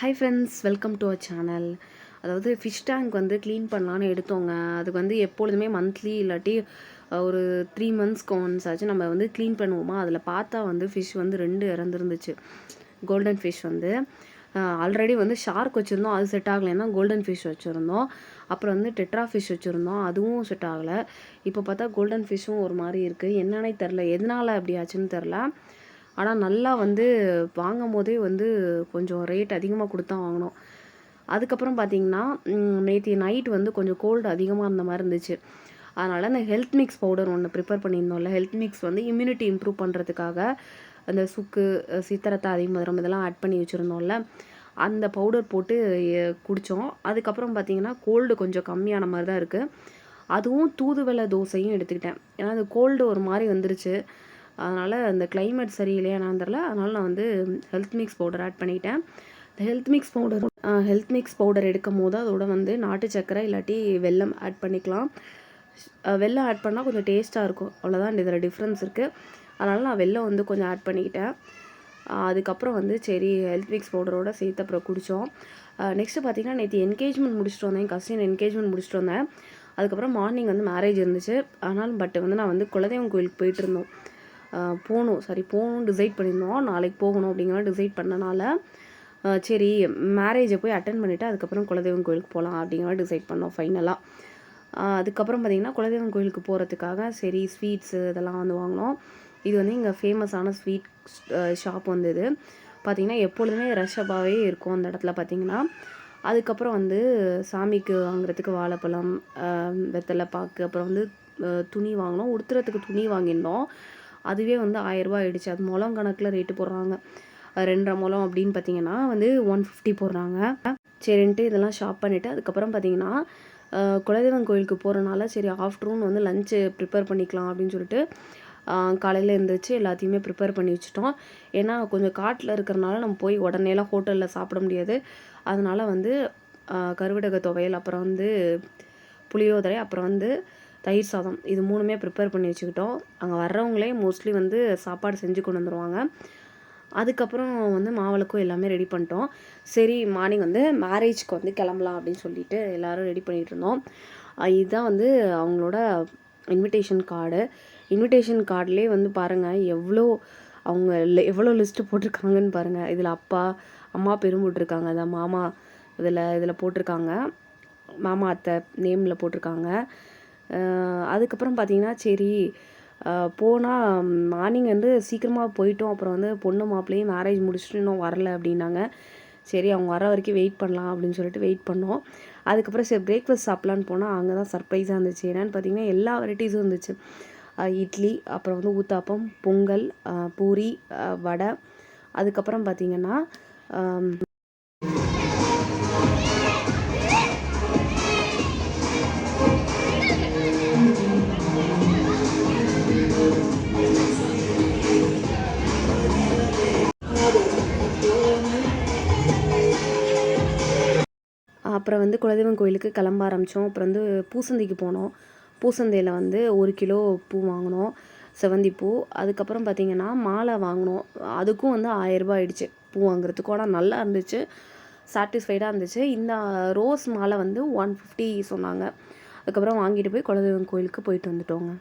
Hi friends, welcome to our channel. அதாவது fish tank வந்து clean பண்ணலான்னு எடுத்தோங்க. அதுக்கு வந்து எப்பொழுதுமே மந்த்லி இல்லாட்டி ஒரு 3 மந்த்ஸ்க்கு ஒன்ஸ் ஆச்சு நம்ம வந்து க்ளீன் பண்ணுவோமா. அதில் பார்த்தா வந்து ஃபிஷ் வந்து 2 இறந்துருந்துச்சு. கோல்டன் ஃபிஷ் வந்து ஆல்ரெடி வந்து ஷார்க் வச்சுருந்தோம், அது செட் ஆகலைன்னா கோல்டன் ஃபிஷ் வச்சுருந்தோம். அப்புறம் வந்து டெட்ரா ஃபிஷ் வச்சுருந்தோம், அதுவும் செட் ஆகலை. இப்போ பார்த்தா கோல்டன் ஃபிஷ்ஷும் ஒரு மாதிரி இருக்குது. என்னன்னே தெரில, எதனால் அப்படி ஆச்சுன்னு தெரில. ஆனால் நல்லா வந்து வாங்கும்போதே வந்து கொஞ்சம் ரேட் அதிகமாக கொடுத்து தான் வாங்கினோம். அதுக்கப்புறம் பார்த்திங்கன்னா, நேற்று நைட் வந்து கொஞ்சம் கோல்டு அதிகமாக இருந்த மாதிரி இருந்துச்சு. அதனால் அந்த ஹெல்த் மிக்ஸ் பவுடர் ஒன்று ப்ரிப்பேர் பண்ணியிருந்தோம்ல. ஹெல்த் மிக்ஸ் வந்து இம்யூனிட்டி இம்ப்ரூவ் பண்ணுறதுக்காக அந்த சுக்கு, சித்திரத்தாதி மதுரம் இதெல்லாம் ஆட் பண்ணி வச்சுருந்தோம்ல, அந்த பவுடர் போட்டு குடித்தோம். அதுக்கப்புறம் பார்த்திங்கன்னா கோல்டு கொஞ்சம் கம்மியான மாதிரி தான் இருக்குது. அதுவும் தூதுவளை தோசையும் எடுத்துக்கிட்டேன். ஏன்னா அது கோல்டு ஒரு மாதிரி வந்துருச்சு. அதனால் அந்த கிளைமேட் சரியில்லையா என்னன்னு தெரில. அதனால் நான் வந்து ஹெல்த் மிக்ஸ் பவுடர் ஆட் பண்ணிக்கிட்டேன். இந்த ஹெல்த் மிக்ஸ் பவுடர் எடுக்கும் போது அதோட வந்து நாட்டு சர்க்கரை இல்லாட்டி வெல்லம் ஆட் பண்ணிக்கலாம். வெல்லம் ஆட் பண்ணால் கொஞ்சம் டேஸ்ட்டாக இருக்கும், அவ்வளோதான் இதில் டிஃப்ரென்ஸ் இருக்குது. அதனால் நான் வெல்லம் வந்து கொஞ்சம் ஆட் பண்ணிக்கிட்டேன். அதுக்கப்புறம் வந்து சரி ஹெல்த் மிக்ஸ் பவுடரோடு சேர்த்து அப்புறம் குடித்தோம். நெக்ஸ்ட்டு பார்த்திங்கன்னா, நேற்று என்கேஜ்மெண்ட் முடிச்சுட்டு வந்தேன். என் கசின் என்கேஜ்மெண்ட் முடிச்சுட்டு வந்தேன். அதுக்கப்புறம் மார்னிங் வந்து மேரேஜ் இருந்துச்சு. ஆனால் வந்து நான் வந்து குலதெய்வம் கோயிலுக்கு போயிட்டு இருந்தோம். போகணும் டிசைட் பண்ணியிருந்தோம். நாளைக்கு போகணும் அப்படிங்கிற டிசைட் பண்ணனால சரி மேரேஜை போய் அட்டன் பண்ணிவிட்டு அதுக்கப்புறம் குலதெய்வம் கோயிலுக்கு போகலாம் அப்படிங்கிற டிசைட் பண்ணோம் ஃபைனலாக. அதுக்கப்புறம் பார்த்திங்கன்னா, குலதெய்வம் கோயிலுக்கு போகிறதுக்காக சரி ஸ்வீட்ஸு இதெல்லாம் வந்து வாங்கினோம். இது வந்து இங்கே ஃபேமஸான ஸ்வீட் ஷாப் வந்து இது பார்த்திங்கன்னா எப்பொழுதுமே ரஷ்ஷப்பாகவே இருக்கும் அந்த இடத்துல பார்த்திங்கன்னா. அதுக்கப்புறம் வந்து சாமிக்கு வாங்குறதுக்கு வாழைப்பழம், வெத்தலை பாக்கு, அப்புறம் வந்து துணி வாங்கினோம். உடுத்துறதுக்கு துணி வாங்கியிருந்தோம். அதுவே வந்து 1000 ரூபா ஆயிடுச்சு. அது முழம் கணக்கில் ரேட்டு போடுறாங்க. 2.5 முழம் அப்படின்னு பார்த்தீங்கன்னா வந்து 150 போடுறாங்க. சரின்ட்டு இதெல்லாம் ஷாப் பண்ணிவிட்டு அதுக்கப்புறம் பார்த்தீங்கன்னா, குலதெய்வம் கோயிலுக்கு போகிறனால சரி ஆஃப்டர்நூன் வந்து லஞ்சு ப்ரிப்பேர் பண்ணிக்கலாம் அப்படின்னு சொல்லிட்டு காலையில் எழுந்திரிச்சு எல்லாத்தையுமே ப்ரிப்பேர் பண்ணி வச்சுட்டோம். ஏன்னா கொஞ்சம் காட்டில் இருக்கிறனால நம்ம போய் உடனேலாம் ஹோட்டலில் சாப்பிட முடியாது. அதனால் வந்து கருவடக துவையல், அப்புறம் வந்து புளியோதரை, அப்புறம் வந்து தயிர் சாதம், இது 3மே ப்ரிப்பேர் பண்ணி வச்சுக்கிட்டோம். அங்கே வர்றவங்களே மோஸ்ட்லி வந்து சாப்பாடு செஞ்சு கொண்டு வந்துடுவாங்க. அதுக்கப்புறம் வந்து மாவிளக்கும் எல்லாமே ரெடி பண்ணிட்டோம். சரி மார்னிங் வந்து மேரேஜ்க்கு வந்து கிளம்பலாம் அப்படின்னு சொல்லிட்டு எல்லோரும் ரெடி பண்ணிகிட்டு இருந்தோம். இதுதான் வந்து அவங்களோட இன்விடேஷன் கார்டு. இன்விடேஷன் கார்ட்லேயே வந்து பாருங்கள் அவங்க எவ்வளோ லிஸ்ட்டு போட்டிருக்காங்கன்னு பாருங்கள். இதில் அப்பா அம்மா பேரும் போட்டிருக்காங்க, அதான் மாமா இதில் போட்டிருக்காங்க, மாமா அத்தை நேமில் போட்டிருக்காங்க. அதுக்கப்புறம் பார்த்திங்கன்னா சரி போனால் மார்னிங் வந்து சீக்கிரமாக போயிட்டோம். அப்புறம் வந்து பொண்ணு மாப்பிள்ளையும் மேரேஜ் முடிச்சுட்டு இன்னும் வரல அப்படின்னாங்க. சரி அவங்க வர வரைக்கும் வெயிட் பண்ணலாம் அப்படின்னு சொல்லிட்டு வெயிட் பண்ணோம். அதுக்கப்புறம் சரி பிரேக்ஃபாஸ்ட் சாப்பிட்லான்னு போனால் அங்கே தான் சர்ப்ரைஸாக இருந்துச்சு. என்னென்னு பார்த்திங்கன்னா எல்லா வெரைட்டிஸும் இருந்துச்சு. இட்லி, அப்புறம் வந்து ஊத்தாப்பம், பொங்கல், பூரி, வடை. அதுக்கப்புறம் பார்த்திங்கன்னா அப்புறம் வந்து குலதெய்வம் கோயிலுக்கு கிளம்ப ஆரம்பித்தோம். அப்புறம் வந்து பூசந்திக்கு போனோம். பூசந்தையில் வந்து 1 கிலோ பூ வாங்கினோம், செவந்தி பூ. அதுக்கப்புறம் பார்த்திங்கன்னா மாலை வாங்கினோம். அதுக்கும் வந்து 1000 ரூபா ஆயிடுச்சு பூ வாங்குறதுக்கும். ஆனால் நல்லா இருந்துச்சு, சாட்டிஸ்ஃபைடாக இருந்துச்சு. இந்த ரோஸ் மாலை வந்து 150 சொன்னாங்க. அதுக்கப்புறம் வாங்கிட்டு போய் குலதெய்வம் கோயிலுக்கு போயிட்டு வந்துட்டோங்க.